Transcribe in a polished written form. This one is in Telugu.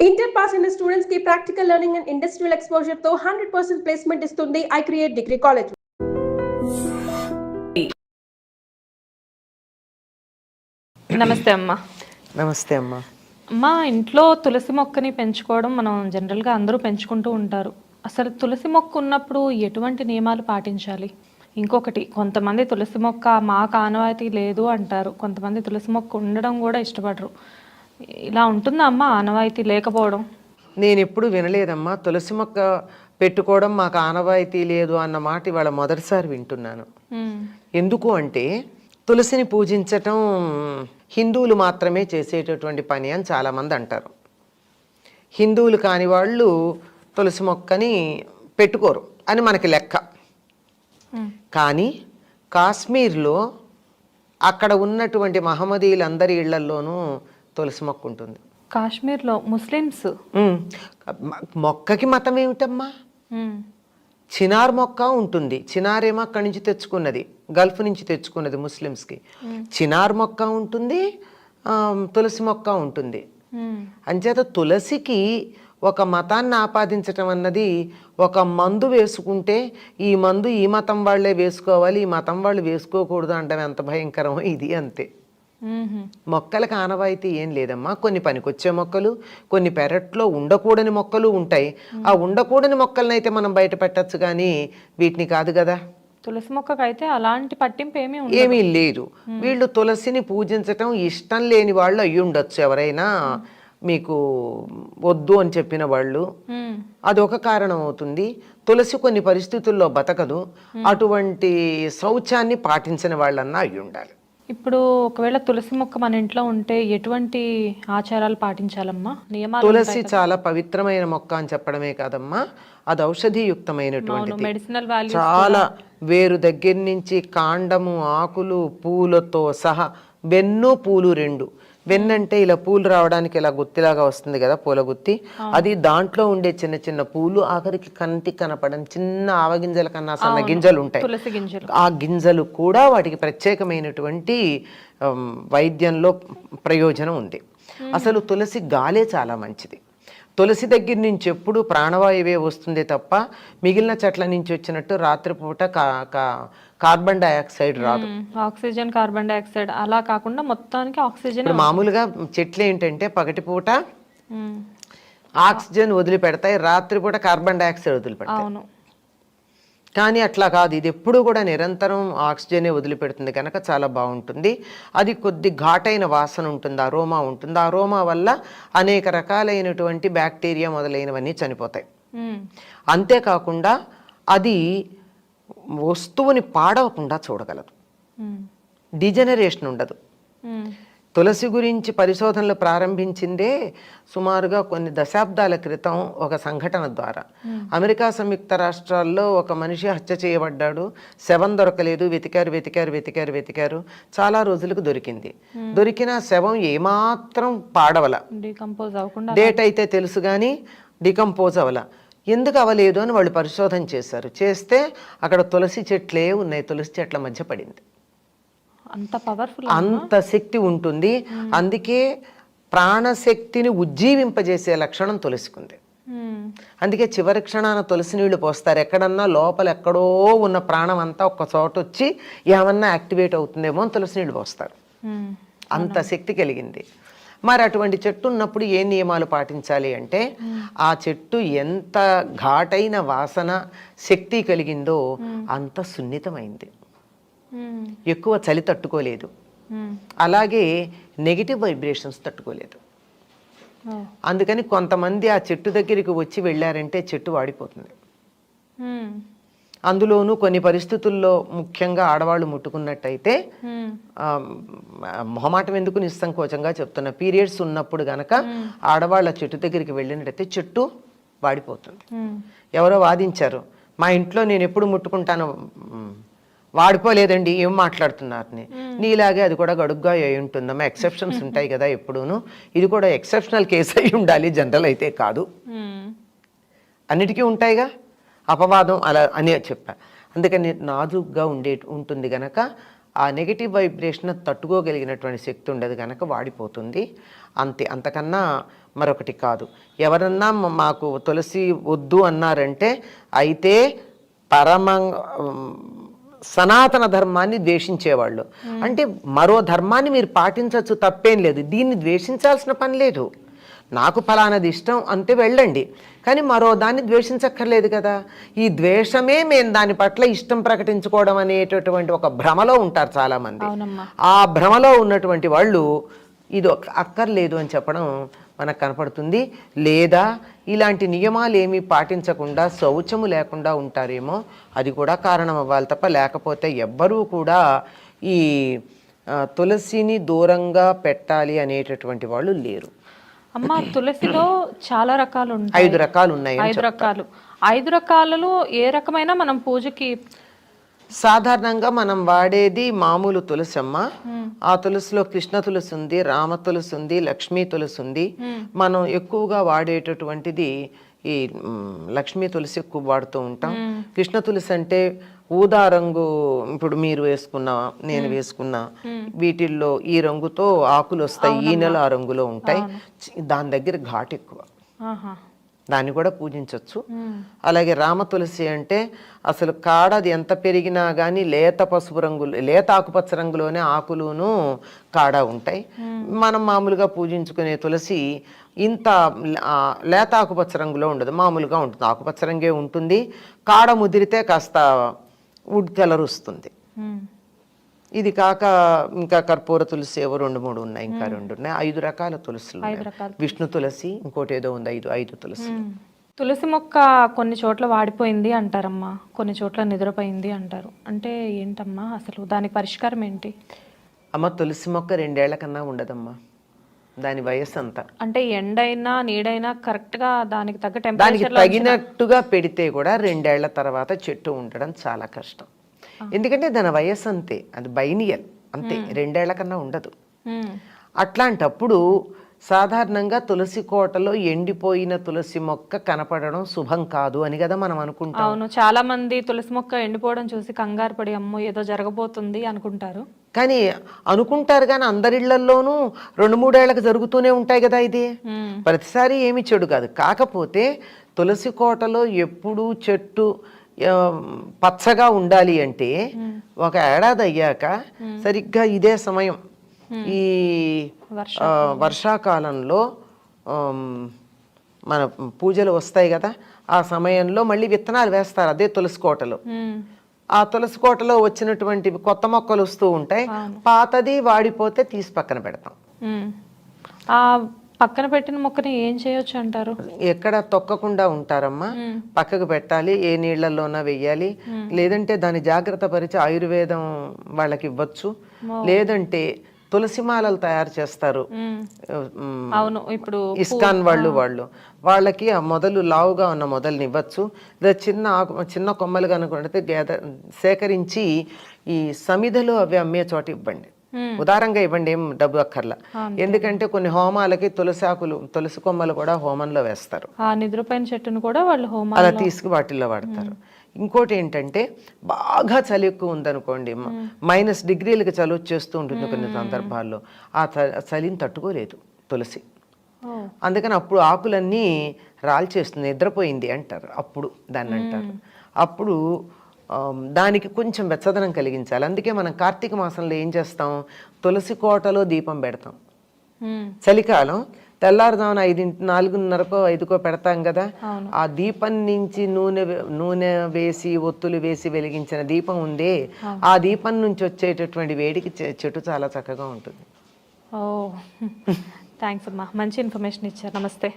ఇంటర్ పాస్ అయిన స్టూడెంట్స్ కి practical learning and industrial exposure తో 100% ప్లేస్మెంట్ ఇస్తుంది ఐ క్రియేట్ డిగ్రీ కాలేజ్. నమస్తే అమ్మా. నమస్తే అమ్మా. అమ్మా, ఇంట్లో తులసి మొక్కని పెంచుకోవడం మనం జనరల్గా అందరూ పెంచుకుంటూ ఉంటారు. అసలు తులసి మొక్క ఉన్నప్పుడు ఎటువంటి నియమాలు పాటించాలి? ఇంకొకటి, కొంతమంది తులసి మొక్క మాకు ఆనవాయితీ లేదు అంటారు, కొంతమంది తులసి మొక్క ఉండడం కూడా ఇష్టపడరు. ఇలా ఉంటుందా అమ్మా ఆనవాయితీ లేకపోవడం? నేను ఎప్పుడు వినలేదమ్మా తులసి మొక్క పెట్టుకోవడం మాకు ఆనవాయితీ లేదు అన్న మాట ఇవాళ మొదటిసారి వింటున్నాను. ఎందుకు అంటే తులసిని పూజించటం హిందువులు మాత్రమే చేసేటటువంటి పని అని చాలామంది అంటారు. హిందువులు కాని వాళ్ళు తులసి మొక్కని పెట్టుకోరు అని మనకి లెక్క. కానీ కాశ్మీర్లో అక్కడ ఉన్నటువంటి మహమ్మదీయులందరి ఇళ్లల్లోనూ తులసి మొక్క ఉంటుంది. కాశ్మీర్లో ముస్లిమ్స్ మొక్కకి మతం ఏమిటమ్మా? చినార్ మొక్క ఉంటుంది. చినార్ ఏమో అక్కడి నుంచి తెచ్చుకున్నది, గల్ఫ్ నుంచి తెచ్చుకున్నది ముస్లిమ్స్కి. చినార్ మొక్క ఉంటుంది, తులసి మొక్క ఉంటుంది. అంచేత తులసికి ఒక మతాన్ని ఆపాదించటం అన్నది, ఒక మందు వేసుకుంటే ఈ మందు ఈ మతం వాళ్ళే వేసుకోవాలి, ఈ మతం వాళ్ళు వేసుకోకూడదు అంటే ఎంత భయంకరమో ఇది అంతే. మొక్కలకు ఆనవాయితీ ఏం లేదమ్మా. కొన్ని పనికొచ్చే మొక్కలు, కొన్ని పెరట్లో ఉండకూడని మొక్కలు ఉంటాయి. ఆ ఉండకూడని మొక్కలను అయితే మనం బయట పెట్టచ్చు, కానీ వీటిని కాదు కదా. తులసి మొక్కకైతే అలాంటి పట్టింపు ఏమీ లేదు. వీళ్ళు తులసిని పూజించటం ఇష్టం లేని వాళ్ళు అయ్యి ఉండొచ్చు ఎవరైనా, మీకు వద్దు అని చెప్పిన వాళ్ళు. అదొక కారణం అవుతుంది. తులసి కొన్ని పరిస్థితుల్లో బతకదు, అటువంటి శౌచాన్ని పాటించిన వాళ్ళన్నా అయ్యి ఉండాలి. ఇప్పుడు ఒకవేళ తులసి మొక్క మన ఇంట్లో ఉంటే ఎటువంటి ఆచారాలు పాటించాలమ్మా? నియమాలు? తులసి చాలా పవిత్రమైన మొక్క అని చెప్పడమే కాదమ్మా, అది ఔషధియుక్తమైనటువంటిది. మెడిసినల్ వాల్యూ చాలా వేరు దగ్గర నుంచి కాండము, ఆకులు, పూలతో సహా, వెన్ను పూలు రెండు. వెన్నంటే ఇలా పూలు రావడానికి ఇలా గుత్తిలాగా వస్తుంది కదా, పూల గుత్తి, అది దాంట్లో ఉండే చిన్న చిన్న పూలు, ఆఖరికి కంటికి కనపడని చిన్న ఆవగింజల కన్నా సన్న గింజలు ఉంటాయి. ఆ గింజలు కూడా వాటికి ప్రత్యేకమైనటువంటి వైద్యంలో ప్రయోజనం ఉంది. అసలు తులసి గాలే చాలా మంచిది. తులసి దగ్గర నుంచి ఎప్పుడు ప్రాణవాయువే వస్తుంది తప్ప మిగిలిన చెట్ల నుంచి వచ్చినట్టు రాత్రిపూట కార్బన్ డైఆక్సైడ్ రాదు. ఆక్సిజన్, కార్బన్ డైఆక్సైడ్ అలా కాకుండా మొత్తానికి ఆక్సిజన్. మామూలుగా చెట్లు ఏంటంటే పగటిపూట ఆక్సిజన్ వదిలిపెడతాయి, రాత్రిపూట కార్బన్ డైఆక్సైడ్ వదిలిపెడతాయి. కానీ అట్లా కాదు, ఇది ఎప్పుడు కూడా నిరంతరం ఆక్సిజనే వదిలిపెడుతుంది కనుక చాలా బాగుంటుంది. అది కొద్ది ఘాటైన వాసన ఉంటుంది, అరోమా ఉంటుంది. ఆ అరోమా వల్ల అనేక రకాలైనటువంటి బ్యాక్టీరియా మొదలైనవన్నీ చనిపోతాయి. అంతేకాకుండా అది వస్తువుని పాడవకుండా చూడగలదు, డిజనరేషన్ ఉండదు. తులసి గురించి పరిశోధనలు ప్రారంభించిందే సుమారుగా కొన్ని దశాబ్దాల క్రితం ఒక సంఘటన ద్వారా. అమెరికా సంయుక్త రాష్ట్రాల్లో ఒక మనిషి హత్య చేయబడ్డాడు, శవం దొరకలేదు, వెతికారు. చాలా రోజులకు దొరికింది. దొరికిన శవం ఏమాత్రం పాడవల, డేట్ అయితే తెలుసు కానీ డికంపోజ్ అవల. ఎందుకు అవలేదు అని వాళ్ళు పరిశోధన చేశారు. చేస్తే అక్కడ తులసి చెట్లే ఉన్నాయి, తులసి చెట్ల మధ్య పడింది. అంత పవర్ఫుల్, అంత శక్తి ఉంటుంది. అందుకే ప్రాణశక్తిని ఉజ్జీవింపజేసే లక్షణం తులసికుంది. అందుకే చివరి క్షణాన తులసి నీళ్లు పోస్తారు. ఎక్కడన్నా లోపల ఎక్కడో ఉన్న ప్రాణం అంతా ఒక్క చోట వచ్చి ఏమన్నా యాక్టివేట్ అవుతుందేమో అని తులసి నీళ్లు పోస్తారు. అంత శక్తి కలిగింది. మరి అటువంటి చెట్టు ఉన్నప్పుడు ఏ నియమాలు పాటించాలి అంటే, ఆ చెట్టు ఎంత ఘాటైన వాసన శక్తి కలిగిందో అంత సున్నితమైంది, ఎక్కువ చలి తట్టుకోలేదు, అలాగే నెగిటివ్ వైబ్రేషన్స్ తట్టుకోలేదు. అందుకని కొంతమంది ఆ చెట్టు దగ్గరికి వచ్చి వెళ్ళారంటే చెట్టు వాడిపోతుంది. అందులోనూ కొన్ని పరిస్థితుల్లో ముఖ్యంగా ఆడవాళ్ళు ముట్టుకున్నట్టయితే, మొహమాటం ఎందుకు నిస్సంకోచంగా చెప్తున్నా, పీరియడ్స్ ఉన్నప్పుడు గనక ఆడవాళ్ళ చెట్టు దగ్గరికి వెళ్ళినట్టయితే చెట్టు వాడిపోతుంది. ఎవరో వాదించారు, మా ఇంట్లో నేను ఎప్పుడు ముట్టుకుంటాను, వాడిపోలేదండి, ఏం మాట్లాడుతున్నారని. నీలాగే అది కూడా గడుగ్గా అయి ఉంటుందమ్మా, ఎక్సెప్షన్స్ ఉంటాయి కదా ఎప్పుడూను. ఇది కూడా ఎక్సెప్షనల్ కేసు అయి ఉండాలి, జనరల్ అయితే కాదు. అన్నిటికీ ఉంటాయిగా అపవాదం అలా అని చెప్పా. అందుకని నాజుగ్గా ఉంటుంది గనక ఆ నెగిటివ్ వైబ్రేషన్ తట్టుకోగలిగినటువంటి శక్తి ఉండదు కనుక వాడిపోతుంది. అంతే, అంతకన్నా మరొకటి కాదు. ఎవరన్నా మాకు తులసి వద్దు అన్నారంటే అయితే సనాతన ధర్మాన్ని ద్వేషించేవాళ్ళు. అంటే మరో ధర్మాన్ని మీరు పాటించవచ్చు, తప్పేం లేదు, దీన్ని ద్వేషించాల్సిన పని లేదు. నాకు ఫలానది ఇష్టం అంటే వెళ్ళండి, కానీ మరో దాన్ని ద్వేషించక్కర్లేదు కదా. ఈ ద్వేషమే మేము దాని పట్ల ఇష్టం ప్రకటించుకోవడం అనేటటువంటి ఒక భ్రమలో ఉంటారు చాలామంది. ఆ భ్రమలో ఉన్నటువంటి వాళ్ళు ఇది అక్కర్లేదు అని చెప్పడం మనకు కనపడుతుంది. లేదా ఇలాంటి నియమాలు ఏమీ పాటించకుండా శౌచము లేకుండా ఉంటారేమో, అది కూడా కారణం అవ్వాలి తప్ప, లేకపోతే ఎవ్వరూ కూడా ఈ తులసిని దూరంగా పెట్టాలి అనేటటువంటి వాళ్ళు లేరు. అమ్మ, తులసిలో చాలా రకాలు ఉంటాయి. 5 రకాలు ఉన్నాయి. 5 రకాలు. 5 రకాలలో ఏ రకమైన మనం పూజకి సాధారణంగా మనం వాడేది మామూలు తులసి అమ్మ. ఆ తులసిలో కృష్ణ తులసి ఉంది, రామ తులసి ఉంది, లక్ష్మీ తులసి ఉంది. మనం ఎక్కువగా వాడేటటువంటిది ఈ లక్ష్మీ తులసి ఎక్కువ వాడుతూ ఉంటాం. కృష్ణ తులసి అంటే ఊదా రంగు, ఇప్పుడు మీరు వేసుకున్నా నేను వేసుకున్నా, వీటిల్లో ఈ రంగుతో ఆకులు వస్తాయి, ఈ నెల ఆ రంగులో ఉంటాయి. దాని దగ్గర ఘాటు ఎక్కువ, దాన్ని కూడా పూజించవచ్చు. అలాగే రామ తులసి అంటే అసలు కాడది ఎంత పెరిగినా కానీ లేత పసుపు రంగులు, లేత ఆకుపచ్చ రంగులోనే ఆకులును కాడ ఉంటాయి. మనం మామూలుగా పూజించుకునే తులసి ఇంత లేత ఆకుపచ్చ రంగులో ఉండదు, మామూలుగా ఉంటుంది, ఆకుపచ్చ రంగే ఉంటుంది. కాడ ముదిరితే కాస్త వుడ్ కలర్ వస్తుంది. ఇది కాక ఇంకా కర్పూర తులసి ఏవో 2-3 ఉన్నాయి, ఇంకా 2 ఉన్నాయి. 5 రకాల తులసులు. విష్ణు తులసి, ఇంకోటి ఏదో ఉంది, 5 తులసి. తులసి మొక్క కొన్ని చోట్ల వాడిపోయింది అంటారమ్మా, కొన్ని చోట్ల నిద్రపోయింది అంటారు. అంటే ఏంటమ్మా అసలు దానికి పరిష్కారం ఏంటి? అమ్మ, తులసి మొక్క 2 ఏళ్ల కన్నా ఉండదమ్మా, దాని వయస్సు అంతా. అంటే ఎండైనా నీడైనా కరెక్ట్ గా దానికి తగ్గ దానికి టెంపరేచర్ తగినట్టుగా పెడితే కూడా 2 ఏళ్ల తర్వాత చెట్టు ఉండడం చాలా కష్టం. ఎందుకంటే దాని వయస్సు అంతే, అది బైనియల్ అంతే, 2 ఏళ్ల కన్నా ఉండదు. అట్లాంటప్పుడు సాధారణంగా తులసి కోటలో ఎండిపోయిన తులసి మొక్క కనపడడం శుభం కాదు అని కదా మనం అనుకుంటాం. అవును, చాలా మంది తులసి మొక్క ఎండిపోవడం చూసి కంగారు పడి అమ్మో ఏదో జరగబోతుంది అనుకుంటారు. కానీ అనుకుంటారు, కానీ అందరిళ్లలోనూ 2-3 ఏళ్లకు జరుగుతూనే ఉంటాయి కదా. ఇది ప్రతిసారి ఏమి చెడు కాదు. కాకపోతే తులసి కోటలో ఎప్పుడూ చెట్టు పచ్చగా ఉండాలి అంటే 1 ఏడాది అయ్యాక సరిగ్గా ఇదే సమయం, ఈ వర్షాకాలంలో మన పూజలు వస్తాయి కదా, ఆ సమయంలో మళ్ళీ విత్తనాలు వేస్తారు అదే తులసి కోటలో. ఆ తులసి కోటలో వచ్చినటువంటి కొత్త మొక్కలు వస్తూ ఉంటాయి, పాతది వాడిపోతే తీసి పక్కన పెడతాం. ఆ పక్కన పెట్టిన మొక్కని ఏం చేయొచ్చు అంటారు? ఎక్కడ తొక్కకుండా ఉంటారమ్మా, పక్కకు పెట్టాలి, ఏ నీళ్లలోనా వెయ్యాలి. లేదంటే దాన్ని జాగ్రత్త పరిచి ఆయుర్వేదం వాళ్ళకి ఇవ్వచ్చు. లేదంటే తులసి మాలలు తయారు చేస్తారు, అవును, ఇప్పుడు ఇస్కాన్ వాళ్ళకి ఆ మొదలు లావుగా ఉన్న మొదలుని ఇవ్వచ్చు. లేదా చిన్న కొమ్మలు కనుకుంటే సేకరించి ఈ సమిధలు అవి అమ్మే చోట ఇవ్వండి, ఉదారంగా ఇవ్వండి, ఏం డబ్బు అక్కర్లా. ఎందుకంటే కొన్ని హోమాలకి తులసి కొమ్మలు కూడా హోమంలో వేస్తారు, నిద్రపైన చెట్టును కూడా వాళ్ళు హోమం అలా తీసుకు వాటిల్లో వాడతారు. ఇంకోటి ఏంటంటే బాగా చలి ఎక్కువ ఉందనుకోండి, -, డిగ్రీలకి చలి వచ్చేస్తూ ఉంటుంది కొన్ని సందర్భాల్లో, ఆ చలిని తట్టుకోలేదు తులసి. అందుకని అప్పుడు ఆకులన్నీ రాల్చేస్తుంది, నిద్రపోయింది అంటారు, అప్పుడు దాన్ని అంటారు. అప్పుడు దానికి కొంచెం వెచ్చదనం కలిగించాలి. అందుకే మనం కార్తీక మాసంలో ఏం చేస్తాం, తులసి కోటలో దీపం పెడతాం. చలికాలం తెల్లారుజామున 4:30కో 5కో పెడతాం కదా, ఆ దీపం నుంచి నూనె వేసి ఒత్తులు వేసి వెలిగించిన దీపం ఉందే, ఆ దీపం నుంచి వచ్చేటటువంటి వేడికి చెట్టు చాలా చక్కగా ఉంటుంది. ఓ, థ్యాంక్స్ అమ్మా, మంచి ఇన్ఫర్మేషన్ ఇచ్చారు. నమస్తే.